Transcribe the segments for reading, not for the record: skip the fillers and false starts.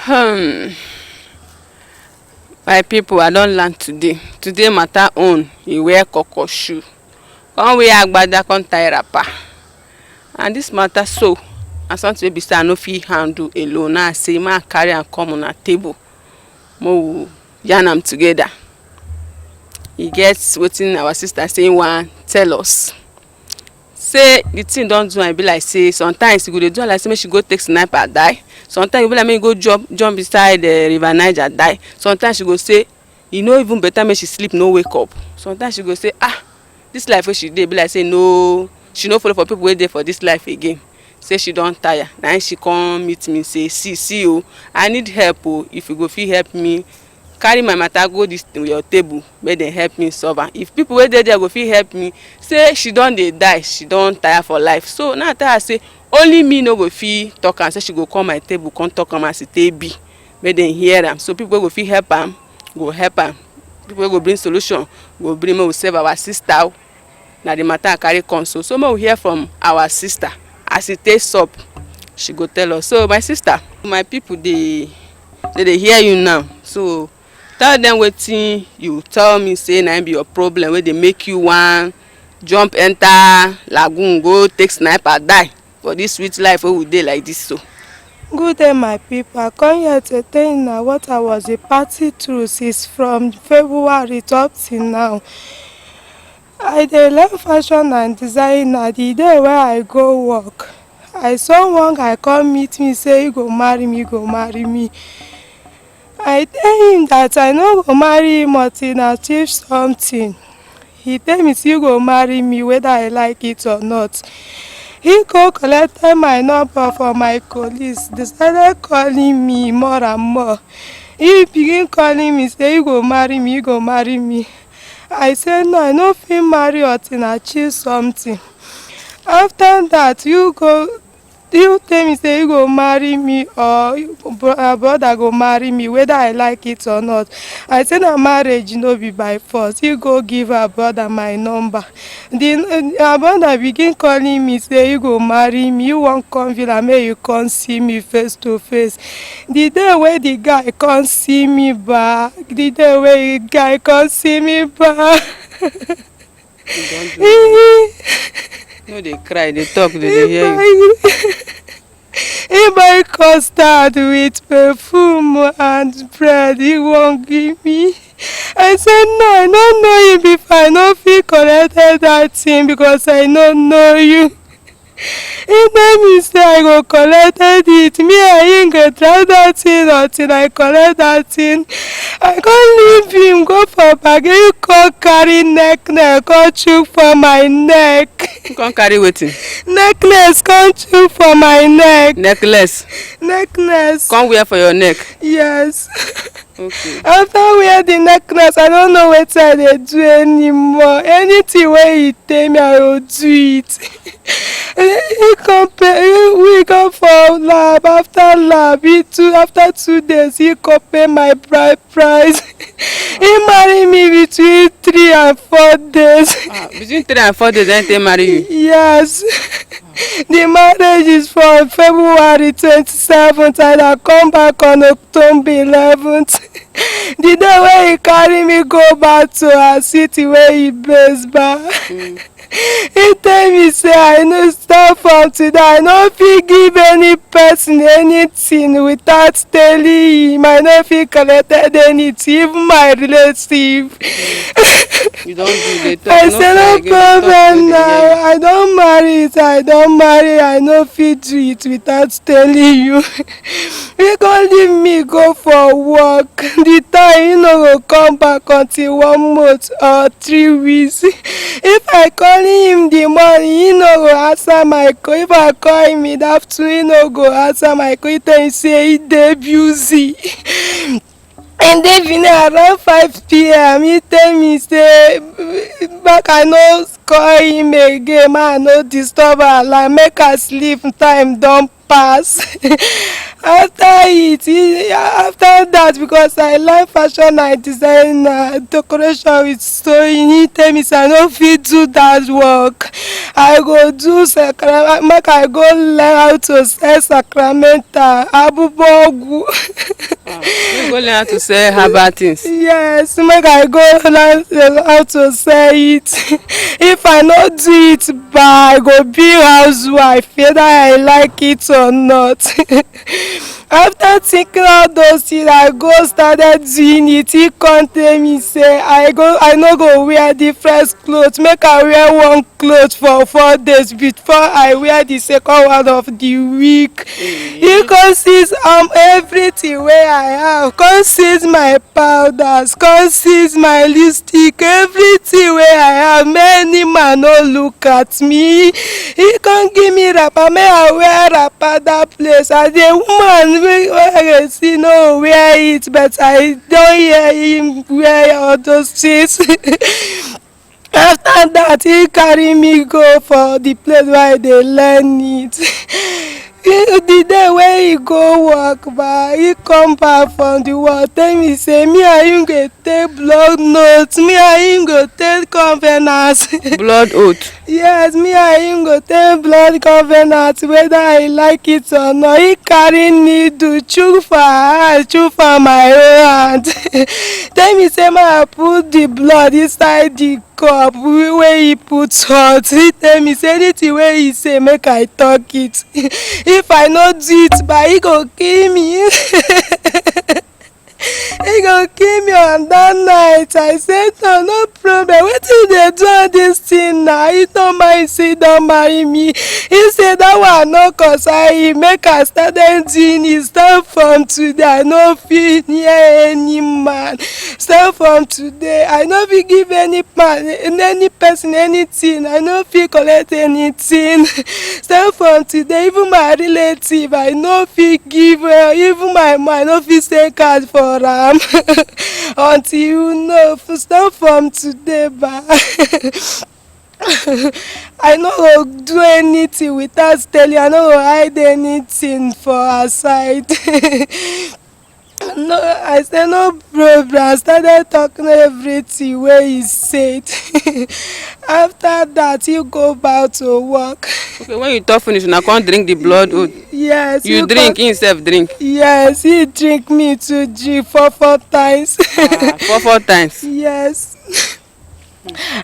Hmm. My people, I don learn today. Today matter own. He wear koko shoe. Come wear agbada, come tie wrapper. And this matter so, na something wey be say I no fit handle alone. Now I say ma carry am come on a table. Mo yarn am together. E get wetin our sister say wan tell us. Say the thing don do am be like say sometimes e go dey do am like say make she go take sniper die. Sometimes e be like make e go jump beside the river Niger die. Sometimes she go say e no even better make she sleep no wake up. Sometimes she go say this life wey she dey be like say no, she no follow for people wey dey for this life again. Say she don tire. Na she come meet me say see o, I need help o. If you go fit help me carry my matter go this your table make dem help me solve am. If people wey dey there go fit help me, say she don dey die, she don tire for life. So now I tell her say only me no go fit talk am. Say she go come my table come talk am as e take be, make dem hear am. So people wey go fit help am go help am. People wey go bring solution go bring, make we save our sister. Na the matter I carry come so make we hear from our sister as e take sup. She go tell us. So my sister, my people dey hear you now. So tell them wetin you tell me say na be your problem wey dey make you wan jump enter lagoon go take sniper die for this sweet life wey we dey like this so. Good day, my people. I come here to tell you now what I was a party through since from February up till now. I dey learn fashion and design. Na the day wey I go work, I saw one guy come meet me say he go marry me, go marry me. I tell him that I no go marry him until I achieve something. He tell me say he go marry me whether I like it or not. He go collected my number from my colleagues. They started calling me more and more. He begin calling me say he go marry me, he go marry me. I said no, I no fit marry until I achieve something. After that, you tell me say you go marry me or brother go marry me whether I like it or not. I say na marriage no be by force. You go give her brother my number. Her brother begin calling me say you go marry me, you wan come villa make you come see me face to face. The day wey the guy come see me back, No dey cry, dey talk, dey hear you. He buy custard with perfume and bread he won't give me. I said no, I don't know you before. I no fit collected that thing because I don't know you. He tell me say I go collected it. Me and him go try that thing until I collect that thing. I can't leave him go for bag. He come carry necklace, come chook for my neck. You come carry wetin? Necklace, come chook for my neck. Necklace? Necklace. Come wear for your neck? Yes. Okay. After wear the necklace, I don't know what I dey do anymore. Anything where he tell me, I will do it. We go for lab. After lab, after 2 days, he compare my bride price. He marry me between 3 and 4 days. Between 3 and 4 days, then they marry you? Yes. The marriage is from February 27th and I come back on October 11th. The day when he carry me go back to our city where he based back. He tell me say I no start from today. I no fit give any person anything without telling him. I no fit collected anything, even my relative. You don't do the talk. I say no problem now. I don't marry it. I no fit do it without telling you. He go leave me go for work. The time he no go come back until 1 month or 3 weeks. If I call him the morning, he no go answer my call. If I call him in the afternoon, he no go answer my call. He tell me say he dey busy. And then around 5 p.m. he tell me say back I no call him again, I no disturb her, like make her sleep, time don pass. After that, because I learn fashion and design decoration with sewing, he tell me say I no fit do that work. I go do make I go learn how to sell sacramental abubogu. You go learn how to sell herbal things. Yes, make I go learn how to sell it. If I no do it, but I go be housewife, whether I like it or not. After thinking all those things, I go started doing it. He come tell me say I no go wear different clothes. Make I wear one cloth for 4 days before I wear the second one of the week. He come seize everything wey I have. Come seize my powders. Come seize my lipstick. Everything wey I have. Many man no look at me. He come give me wrapper. Make I wear wrapper that place. As a woman wey I see no wear it, but I don hear him wear all those things. After that, he carry me go for the place where I dey learn it. The day wey he go work back, he come back from the work tell me say me and him go take blood note, me and him go take covenant. Blood oath. Yes, me and him go take blood covenant whether I like it or not. He carry needle chook for her hand, chook for my own hand. Tell me say make I put the blood inside the cup wey he put hot. He tell me say anything wey he say make I talk it. If I no do it, but he go kill me. He go kill me on that night. I said no problem. Wetin you dey do all this thing now? He don't mind say he don marry me. He said that one no concern him. Make I start doing it. Start from today. I no fit near any man. Start from today. I no fit give any man, any person anything. I no fit collect anything. Start from today. Even my relative, I no fit give. Even my man, I no fit send card for am. Until you know, start from today, ba. I no go do anything without telling. I no go hide anything for her side. No, I said no problem. I started talking everything wey he said. After that, you go back to work. Okay, when you talk finish, una come drink the blood oath. Yes. You drink, himself drink. Yes, he drink me to drink 4 times. 4 times. Yes.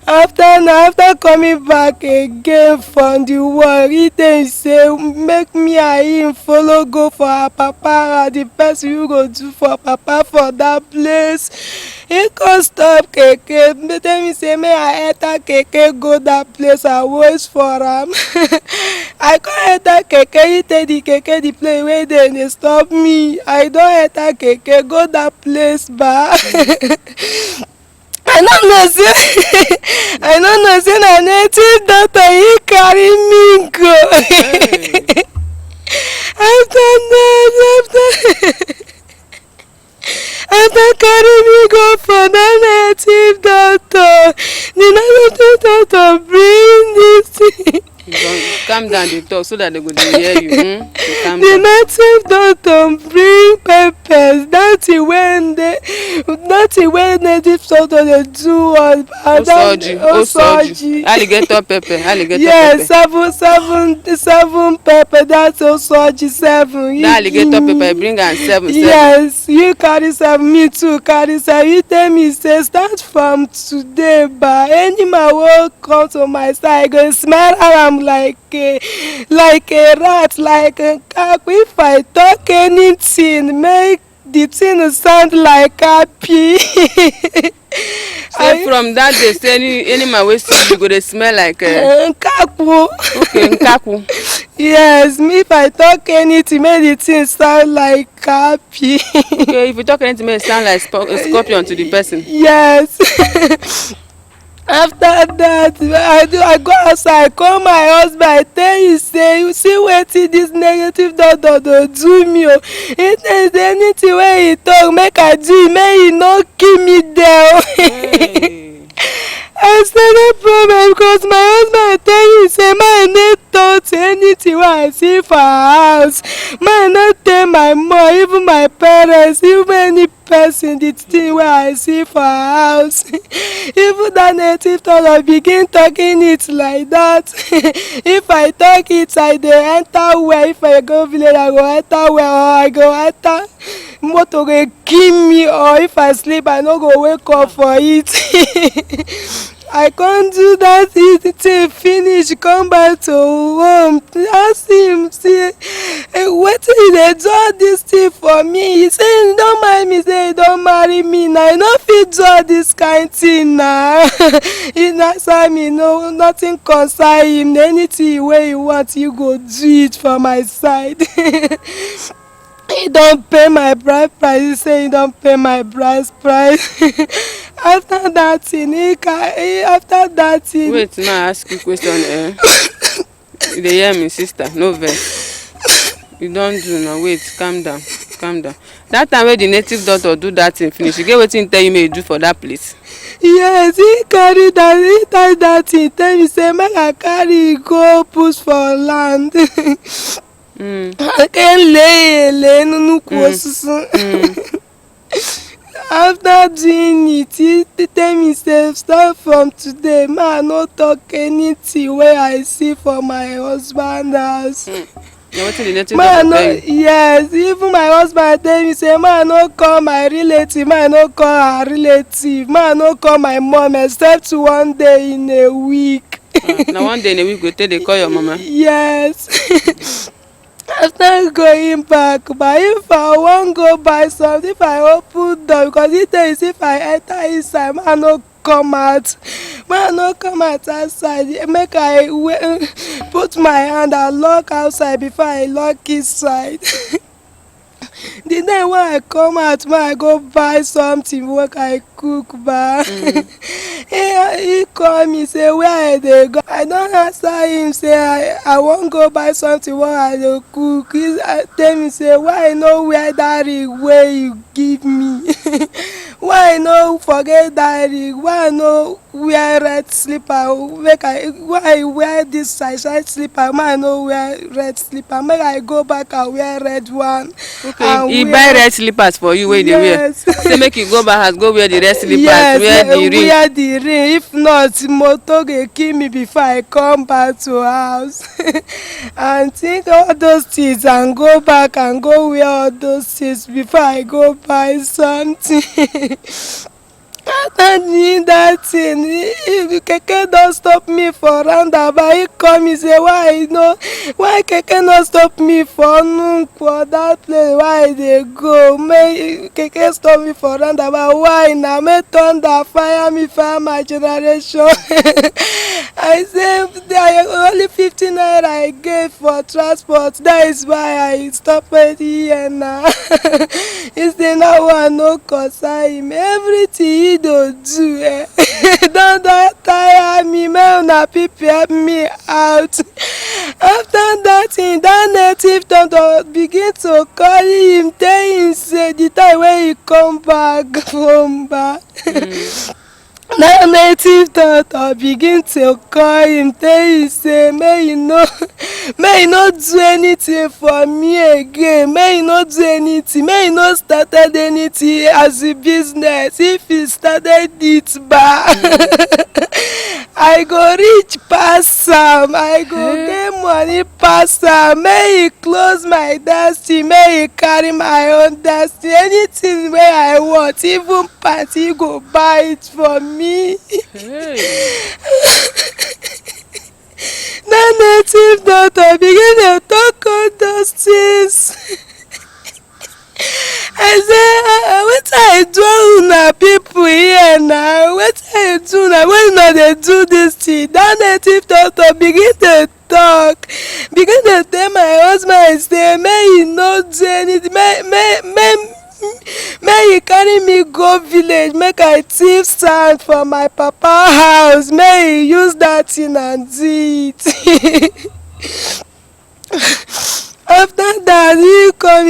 After coming back again from the work, he then say make me and him follow go for her papa and the person you go do for papa for that place. He come stop keke. Tell me say make I enter keke go that place and wait for am. I come enter keke. He take the keke the place where they stop me. I don enter keke go that place back. I don't know say na native doctor he carry me go. Hey. After carry me go for that native doctor, the native doctor bring this thing. Calm down, they talk so that they go hear you. The native doctor bring peppers. That's when native doctor they do on Osoji. Alligator pepper. Yes, pepper. 7 pepper. That's Osoji 7. That alligator pepper bring am 7. Yes, you carry 7. Me too carry 7. You tell me say start from today, but any man will come to my side, I go smell am like a rat, like a cock. If I talk anything, make the thing sound like happy. So from that day, say any man wey see you go dey smell like nkaku. Okay, nkaku. Yes, me if I talk anything, make the thing sound like happy. Okay, if you talk anything, make it sound like scorpion to the person. Yes. After that, I go outside, call my husband, I tell you say, you see wetin this negative doctor dey do me o. If there is anything wey he talk make I do, make he no kill me there. Hey. I say no problem because my husband tell me say man no touch anything wey I see for house. Man no tell my mom, even my parents, even any person the thing wey I see for house. Even that native doctor begin talking it like that. If I talk it, I dey enter well. If I go village, I go enter well, or I go enter motor go kill me, or if I sleep, I no go wake up for it. I can't do that thing finish, come back to home, ask him, say, hey, wetin you dey do all this thing for me? He say, he don't mind me, say he don't marry me now, I no fit do all this kind thing now. He answer me, no, nothing concern him, anything wey you want, you go do it for my side. He don't pay my bride price. He say he don't pay my bride price. After that thing, after that thing. Wait, now I ask you question. You dey hear me, sister? No vex. You don't do now. Wait, calm down, calm down. That time when the native doctor do that thing finish, you get wetin he tell you make you do for that place? Yes, he carry that. He tie that thing. Tell me say make I carry go push for land. Akenle nnukwu osisi. After doing it, he tell me say start from today, man, no talk anything wey I see for my husband house. Man, no, yes, even my husband tell me say man no call my relative, man no call her relative, man no call my mom except one day in a week. Now one day in a week go take dey call your mama? Yes. After going back, but if I wan go buy something, if I open door, because he tell you if I enter inside, man no come out, man no come out outside, make I put my hand and lock outside before I lock inside. The day when I come out, when I go buy something, work I cook back. He call me, say where I dey go. I don't answer him, say I won't go buy something when I dey cook. He tell me, say why I no wear that ring wey you give me. Why I no forget that ring, why I no wear red slipper, why I wear this size slipper, why I no wear red slipper, make I go back and wear red one. Okay, he buy red slippers for you wey dey wear. Say make you go back house go wear the red slippers. Yes, wear the ring. Wear the ring. If not, motor go kill me before I come back to house. And think all those things and go back and go wear all those things before I go buy something. After doing that thing, if keke don stop me for roundabout, he come me say why keke no stop me for that place why I dey go, make keke stop me for roundabout, why na make thunder fire my generation. I say only 50 naira I gave for transport, that is why I stop it here now. He say no one no concern him, everything he do don't tire me, make una people help me out. After that thing, that native doctor begin to call him, tell him say the time when he come back from back. That native doctor begin to call him, tell him say may you no do anything for me again, may you no do anything, may you no started anything as a business. If he started it back, I go reach pass am, I go get money pass am, may he close my destiny, may he carry my own destiny, anything wey I want, even party go buy it for me. That native doctor begin to talk all those things. I say wetin I do una people here now, wetin I do now, when una dey do this thing. That native doctor begin to talk, begin to tell my husband say make he no do anything, make he carry me go village, make I thief sand for my papa house, make he use that thing and do it. After that, he come,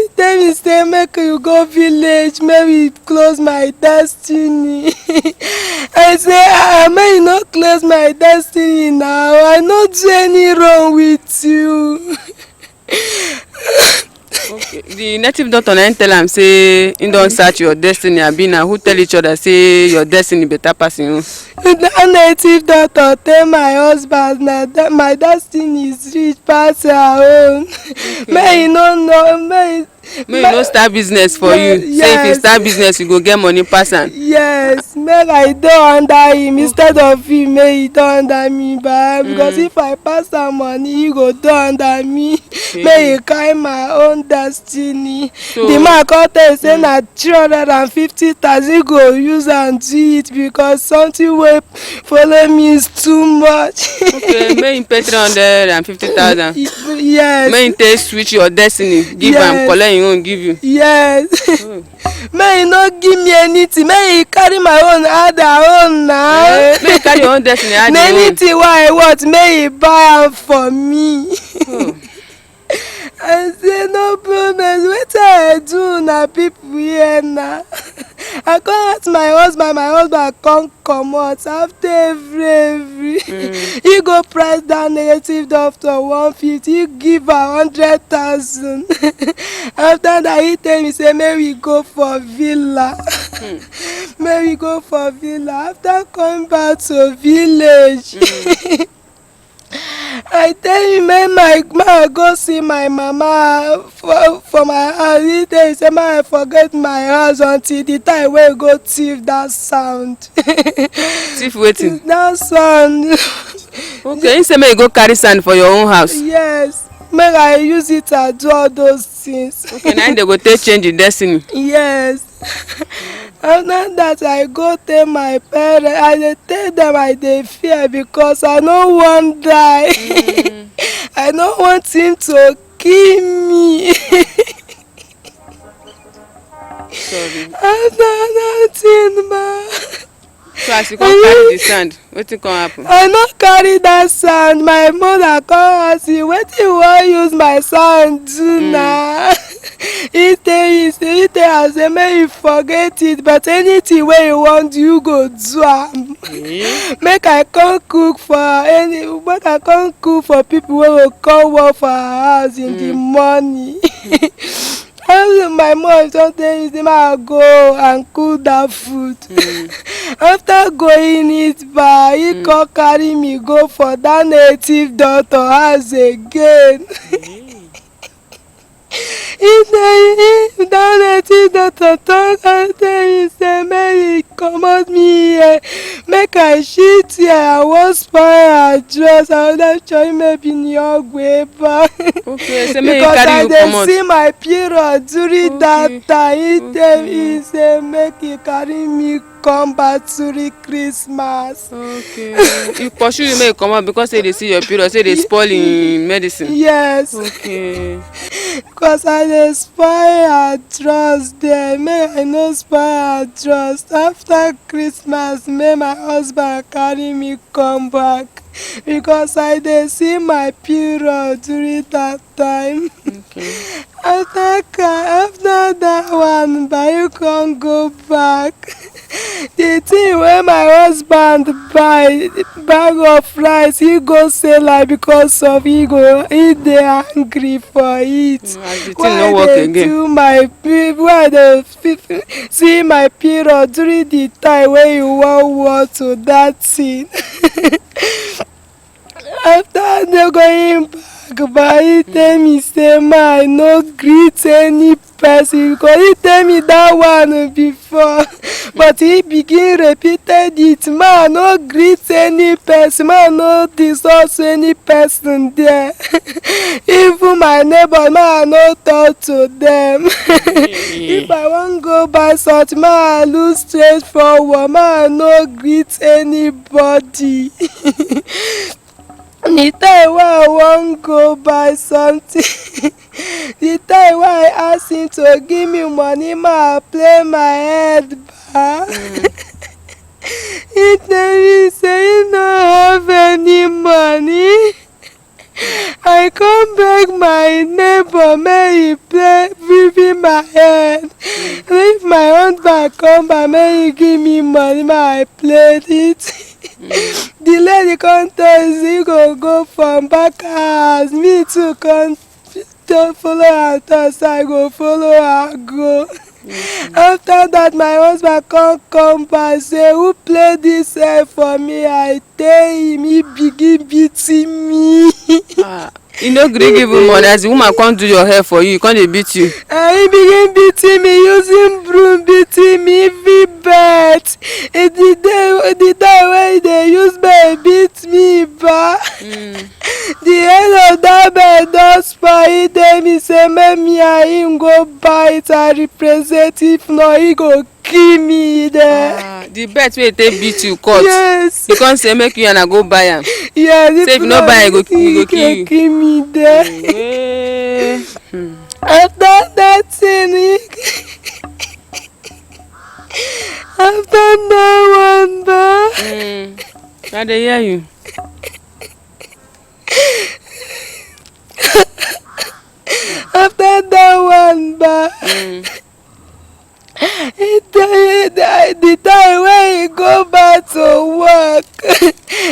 He tell me say make you go village, make we close my destiny. I say may you not close my destiny now. I no do any wrong with you. Okay. The native doctor na tell am say he don search your destiny abi na who tell each other say your destiny better pass him own? That native doctor tell my husband that my destiny is rich pass her own. Okay. May you no know, may you no start business for you. Yes. Say if you start business you go get money pass am. Yes, make I do under him instead of him, may he do under me, because if I pass am money, he go do under me. Okay. May he carry my own destiny. So, the man come tell say na 350,000 go use am do it because something wey follow me is too much. Okay, may him pay 350,000. Yes. May him take switch your destiny, give am, collect him own, give you. Yes. Oh. May he no give me anything, may he carry my own add her own now. May you carry your own destiny add your own. Anything wey I want, may he buy am for me. Oh. I say no problem, wetin I do na people here na. I come ask my husband come comot after every. He go price that native doctor 150, he give her 100,000. After that he tell me say make we go for villa. Make we go for villa. After coming back to village. I tell you, make I go see my mama for my house. He tell me say make I forget my house until the time wey go thief that sound. Thief wetin? That sound. Okay, he say make you go carry sand for your own house. Yes, make I use it and do all those things. Okay, now they go take change the destiny. Yes. After that I go tell my parents, I dey tell them I dey fear because I no wan die. I no want him to kill me. Sorry. After nothing ma. So as you come carry the sand, wetin come happen? I no carry that sand. My mother come ask me wetin you wan use my sand do na. He tell am say make you forget it, but anything wey you wan do you go do am. Make I come cook for people wey go come work for our house in the morning. My mom just tell me say make I go and cook that food. After going it back, he come carry me go for that native doctor house again. He say that native doctor talk and tell me say make he comot me here, make I shit here, I wan spoil her dress. I don show maybe ní ọgbẹ back. Okay, say make he carry you comot. Because I dey see my period during that time. He tell me say make he carry me come back during Christmas. Okay. He pursue you make you comot because say they see your period, say they spoil in medicine. Yes. Okay. Because I dey spoil her trust there, make I no spoil her trust. After Christmas, make my husband carry me come back because I dey see my period during that time. Okay. After that one, you can go back. The thing wey my husband buy bag of rice, he go sell am because of he dey angry for it. As the thing no work again. Why dey see my period during the time wey you wan work to that thing. After they going back, he tell me say ma I no greet any person because he tell me that one before, but he begin repeated it. Ma I no greet any person, ma I no discuss any person there. Even my neighbor, ma I no talk to them. If I wan go buy something, ma I look straight forward, ma I no greet anybody. The time wey I wan go buy something, the time wey I ask him to give me money, ma I play my head back. He tell me say he no have any money. I come beg my neighbor make he man talk I go follow her go. After that my husband come back say who play this for me. I tell him, he begin beating me. You no gree give him money as the woman come do your hair for you, come dey beat you. He begin beating me using broom, beating me even bet. The day wey they use bed beat me back. The head of that bed don spoil. He tell me say make me and him go buy it and represent, if not he go kill me there. The bet wey take beat you cut. Yes. You come say make you and I go buy am. Yes. Say if you no buy am, he go kill you. Kill me there. After that thing, after that one back. I dey hear you. After that one back. The time when he go back to work,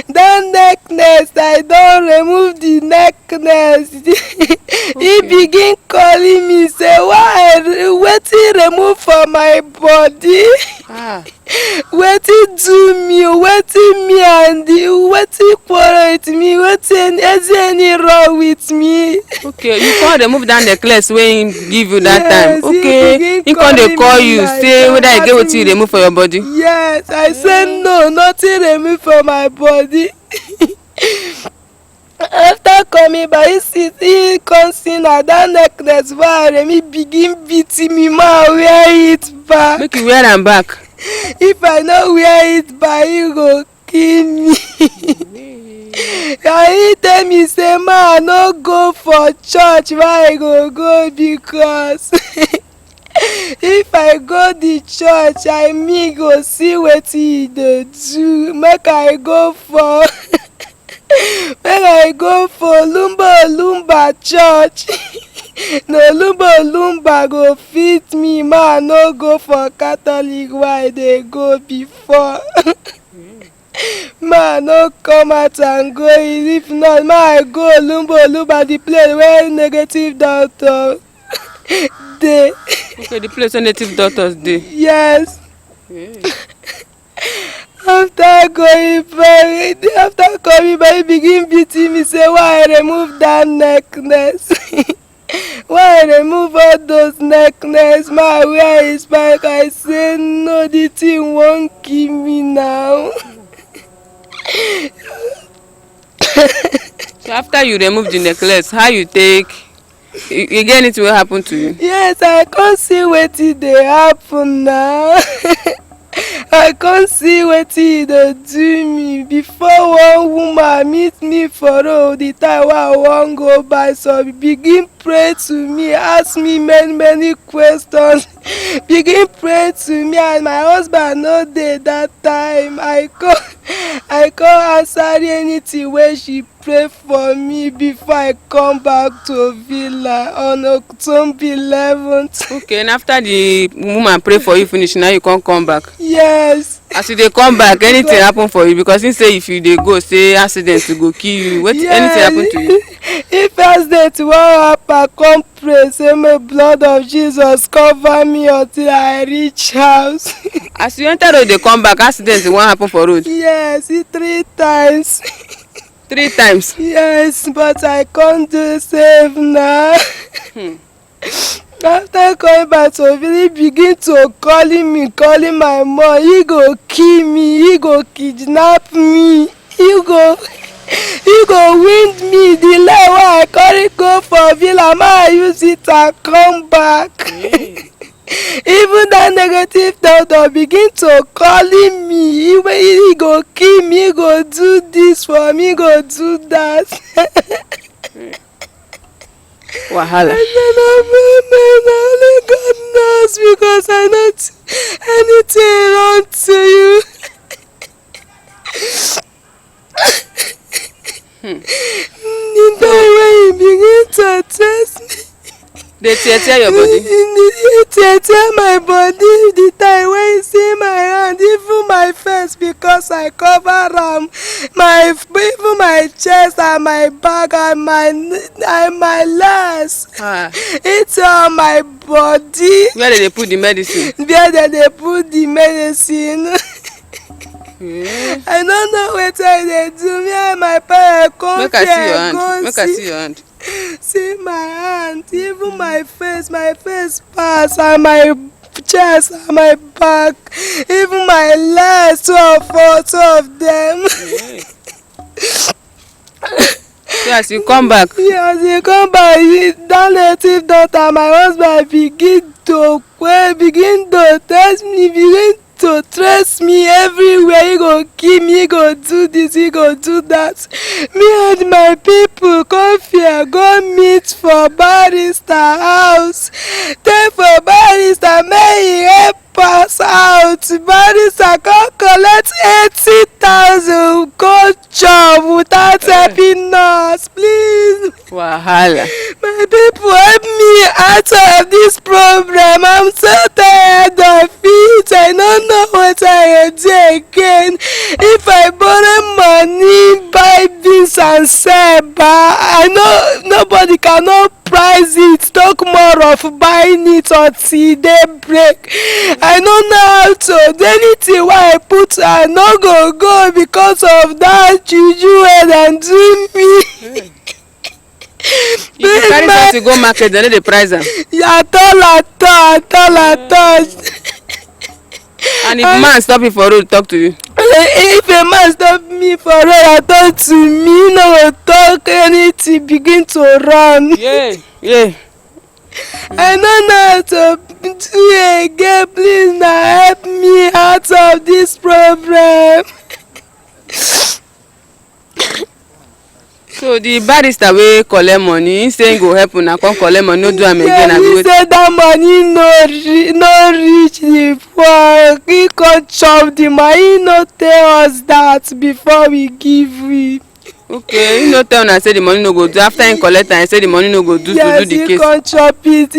that neckness, I don remove the neckness. He begin calling me say why wetin remove for my body. Wetin do me, wetin me and wetin quarrel with me, wetin is any wrong with me. Okay, you come remove that necklace wey him give you that time. Okay, he come dey call you say whether you get wetin you remove for your body. Yes, I say no, nothing remove for my body. After coming by, he come see na that necklace wey I remove begin beating me, ma wear it back. Make you wear am back. If I no wear it back, he go kill me. And he tell me say ma I no go for church, why I go because if I go the church me go see wetin he dey do. Make I go for Lumba church. No Lumba go fit me, ma I no go for Catholic why they go before. Ma no come out and go, if not ma I go Lumba the place where negative doctor dey. Okay, the place where native doctors dey. Yes. After coming back, he begin beating me say why I remove that necklace. Why I remove all those necklace, ma wear his back. I say no, the thing won't kill me now. So after you remove the necklace, how you take? You get anything will happen to you? Yes, I can't see wetin dey happen now. I can't see wetin dey do me. Before one woman meet me for road, the time wey I wan go buy some, begin pray to me, ask me many questions. Begin pray to me and my husband no dey that time. I come answer anything wey she pray for me before I come back to villa on October 11th. Okay, and after the woman pray for you finish, now you can't come back? Yes. As you dey come back, anything happen for you? Because he say if you dey go, say accident to go kill you. What? Yes. Anything happen to you? If accident wan happen, come pray say may blood of Jesus cover me until I reach house. As you enter road dey come back, accident wan happen for road? Yes, 3 times. 3 times? Yes, but I can't do save now. After coming back to village, begin to calling my mom. He go kill me, he go kidnap me, he go wind me. The leg wey I carry go for villa, I use it and come back. Even that negative doctor begin to calling me. He go kill me, he go do this for me, he go do that. Wahala. I said, only God knows, because I not anything wrong to you. The time when he begin to test me, They tear your body. They tear my body the time when you see my hand, even my face, because I cover even my chest and my back and my legs. It's on my body. Where did they put the medicine? Where did they put the medicine? I don't know what they do. Me and my parents come. Make I see your hand. Make I see your hand. See my hand, even my face pass, and my chest and my back, even my legs, two of them. So as you come back. Yeah, as you come back, that native daughter, my husband begin to test me, begin to trace me everywhere. He go kill me, he go do this, he go do that. Me and my people come here, go meet for barrister house. Then for barrister, may he help us out. Barrister come collect 80,000 go job without helping us, please. Wahala. My people, help me out of this problem. I'm so tired of it. I don't know what I do again. If I borrow money, buy this and sell, but I know nobody cannot price it. Talk more of buying it until they break. I don't know how to do anything. Why I put I no go because of that juju and do me. If you carry something go market, then they price them. At all. And if man stop you for road, talk to you. If a man stop me for road and talk to me, no talk anything, begin to run. Yeah. I don't know how to do again. Please now help me out of this problem. So the barrister wey collect money, he say he go help una come collect money, no do am again. Yeah, he say that money no reach the poor. He come chop the money. He no tell us that before we give him. Okay, he no tell una say the money no go do. After he collect am, he say the money no go do to do the case. Yes, he come chop it.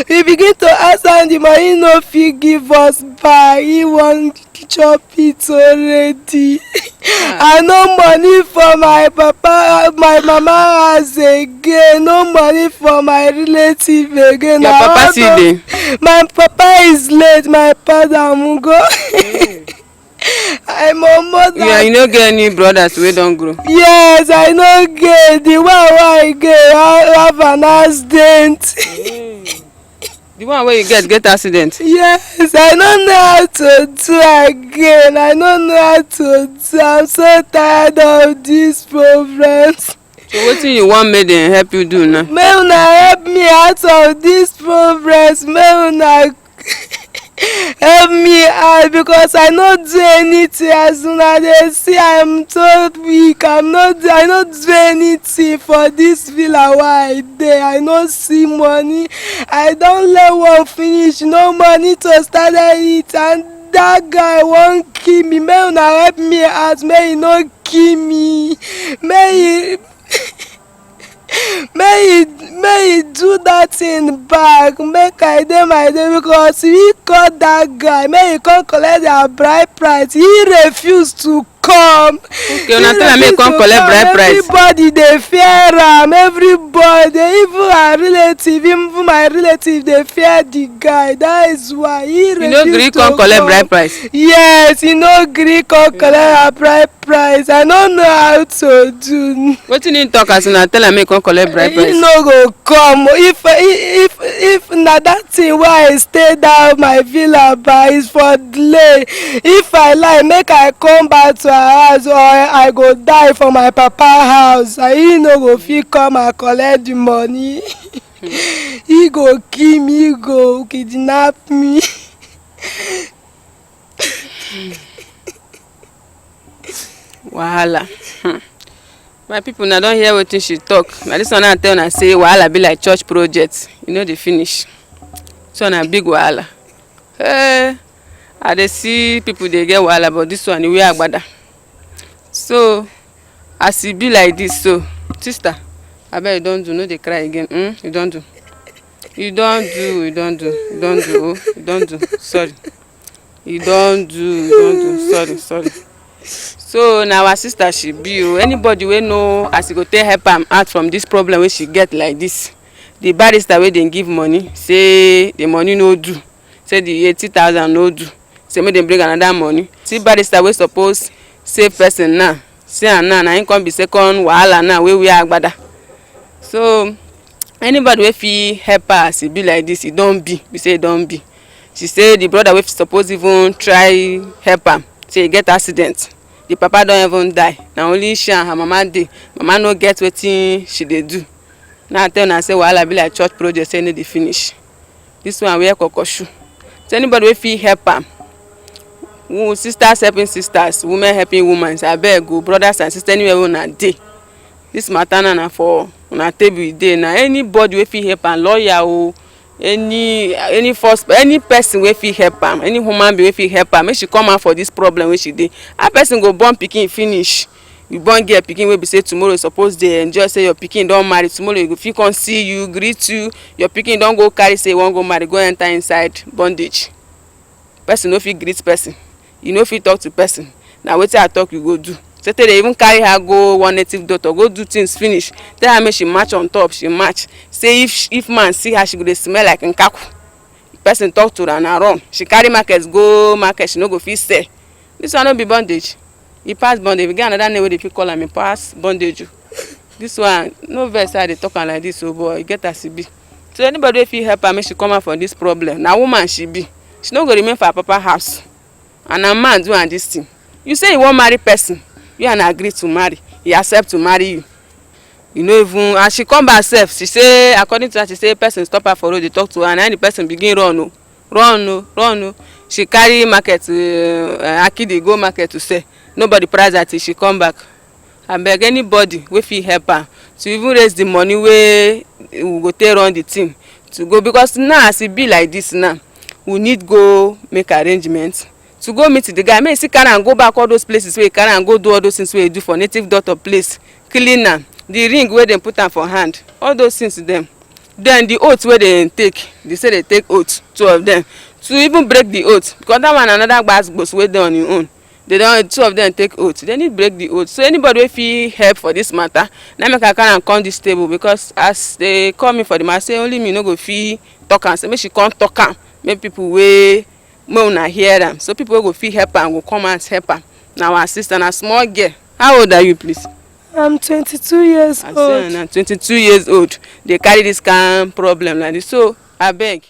We begin to ask am the money no fit give us back. He wan chop it already. I no money for my papa, my mama house again. No money for my relative again. Your papa still dey? My papa is late. My father mungo. I'm a mother. Yeah, you no get any brothers wey don grow? Yes, I no get. The one wey I get have an accident. The one wey you get accident? Yes, I don't know how to do again. I don't know how to do. I'm so tired of these problems. So wetin you want make dem help you do now? May una help me out of these problems. May una help me out, because I no do anything. As una dey see, I'm so weak. I no do anything for this villa where I dey. I no see money. I don let work finish, no money to start it, and that guy wan kill me. May una help me out, may he no kill me. May he do that thing back, make I dey my day, because he call that guy, may he come collect their bride price. He refuse to come. Okay, una tell am make come collect bride price. Everybody dey fear am. Everybody, even my relative, dey fear the guy. That is why he refuse to come. You no gree come collect bride price? Yes, he no gree come collect her bride price. I no know how to do. Wetin he talk as una tell am make come collect bride price? He no go come. If na that thing wey I stay down my villa by is for delay. If I like, make I come back to her house, or I go die for my papa house. And he no go fit come and collect the money. He go kill me, he go kidnap me. Wahala. My people na don hear wetin she talk. Na this one I tell una say wahala be like church project. You know dey finish. So na big wahala. I dey see people dey get wahala, but this one e wear agbada. So as e be like this, so sister, abeg you don do, no dey cry again. You don do. You don do, you don do, you don do, oh, you don do, sorry. You don do, you don do, sorry, sorry. So na our sister she be o. Anybody wey know as e go take help am out from this problem wey she get like this. The barrister wey dem give money say the money no do, say the 80,000 no do, say make dem bring another money. See barrister wey suppose save person now, see am now, na him come be second wahala now wey wear agbada. So anybody wey fit help her as e be like this, e don be say e don be. She say the brother wey suppose even try help am say e get accident, the papa don even die, na only she and her mama dey. Mama no get wetin she dey do. Now I tell una say wahala be like church project say no dey finish. This one wear kokoshu. So anybody wey fit help am, sisters helping sisters, women helping women, abeg go, brothers and sisters, anywhere wey una dey, this matter na for una table e dey. Na anybody wey fit help am, lawyer o, any person wey fit help am, any human being wey fit help am, make she come out for this problem wey she dey. How person go born pikin finish, you born girl pikin wey be say tomorrow you suppose dey enjoy say your pikin don marry, tomorrow you go fit come see you, greet you, your pikin don go carry say you wan go marry, go enter inside bondage. Person no fit greet person, you no fit talk to person, na wetin I talk you go do. Say they even carry her go one native doctor, go do things finish, tell her make she match on top, she match. Say if man see her, she go dey smell like nkaku. Person talk to her na wrong, she carry market go market, she no go fit sell. This one no be bondage, e pass bondage. We get another name wey dey fit call am, e pass bondage. This one no vex how I dey talk am like this, oh boy, e get as e be. So anybody wey fit help her make she come out from this problem. Na woman she be, she no go remain for her papa house, and na man do am this thing. You say you wan marry person, you and agree to marry, he accept to marry you, you no even. And she come back sef, she say according to her, she say person stop her for road dey talk to her, and the person begin run o, run o. She carry market akidi go market to sell, nobody price her till she come back. Abeg anybody wey fit help her to even raise the money wey we go take run the thing to go, because now as e be like this now, we need go make arrangements to go meet the guy, make he still carry am go back all those places wey he carry am go do all those things wey he do for native doctor place, clean am, the ring wey dem put am for hand, all those things dem. Then the oath wey dem take, they say they take oath, two of them, to even break the oath, because that one another gbas wey dey on im own. They don, two of them take oath, they need break the oath. So anybody wey fit help for this matter, na make I carry am come this table, because as they call me for the matter, say only me no go fit talk am, say make she come talk am, make people wey make una hear am, so people wey go fit help am go come out help am. Na our sister, na small girl. How old are you, please? I'm 22 years old. I say na 22 years old. They carry this kind problem like this, so abeg.